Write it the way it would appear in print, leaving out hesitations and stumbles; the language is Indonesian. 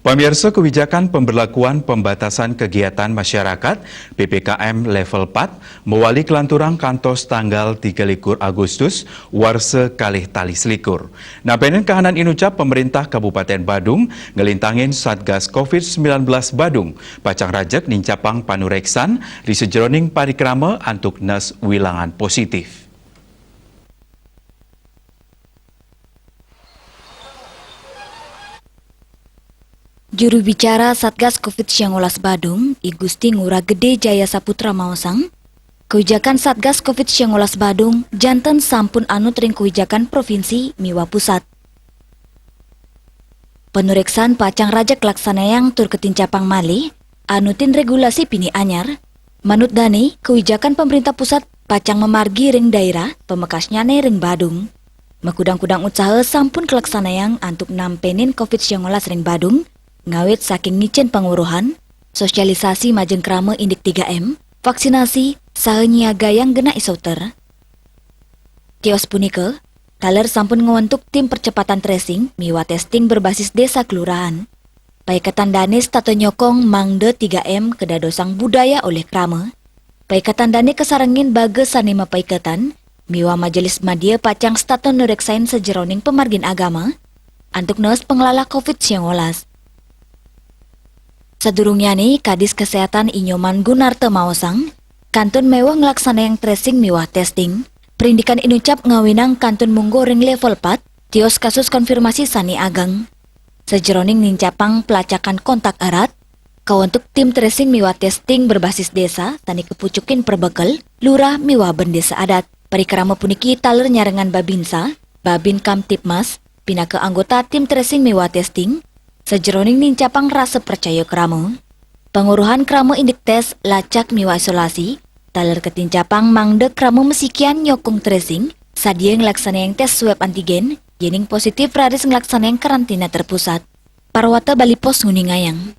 Pemirsa, kebijakan pemberlakuan pembatasan kegiatan masyarakat PPKM level 4 mewali kelanturang kantos tanggal 13 Agustus warse kalih tali selikur. Napenen kahanan inucap pemerintah Kabupaten Badung ngelintangin Satgas COVID-19 Badung pacang rajek nincapang panureksan di sejeroning parikrama antuk nes wilangan positif. Juru bicara Satgas COVID-19 Badung, I Gusti Ngurah Gede Jaya Saputra Maosang, kebijakan Satgas COVID-19 Badung janten sampun anut ring kebijakan provinsi miwa pusat. Penureksan pacang rajak laksanayang tur ketincapang malih, anutin regulasi pini anyar, manut dani kebijakan pemerintah pusat pacang memargi ring daerah pemekasnya ring Badung. Makudang-kudang usaha sampun kelaksanayang antuk nampenin COVID-19 ring Badung, ngawit saking ngicen penguruhan, sosialisasi majeng krama indik 3M, vaksinasi, saha nyiaga yang gena isoter. Tios punika, taler sampun ngewentuk tim percepatan tracing miwa testing berbasis desa kelurahan. Paikatan danes tato nyokong mangde 3M kedadosang budaya oleh krama. Paikatan dane kesarengin bage sanima paikatan, miwa majelis media pacang stato nureksain sejeroning pemargin agama, antuk nes pengelola COVID-19. Sadurungnya nih, Kadis Kesehatan Inyoman Gunarte Maosang, kantun mewah ngelaksana yang tracing miwah testing, perindikan inucap ngawinang kantun munggo ring level 4, tios kasus konfirmasi sani agang. Sejeroning nincapang pelacakan kontak erat, kawantuk tim tracing miwah testing berbasis desa, tani kepucukin perbekel, lurah miwah bendesa adat. Parikrama puniki taler nyarengan Babinsa, Babin Kamtipmas, pina ke anggota tim tracing miwah testing, sejeroning nincapang rasa percaya kramo. Penguruhan kramo indik tes lacak miwa isolasi, taler ketincapang mangde kramo mesikian nyokong tracing, sadia ngelaksana yang tes swab antigen, yening positif radis ngelaksana yang karantina terpusat. Parwata Bali Pos Nguningayang.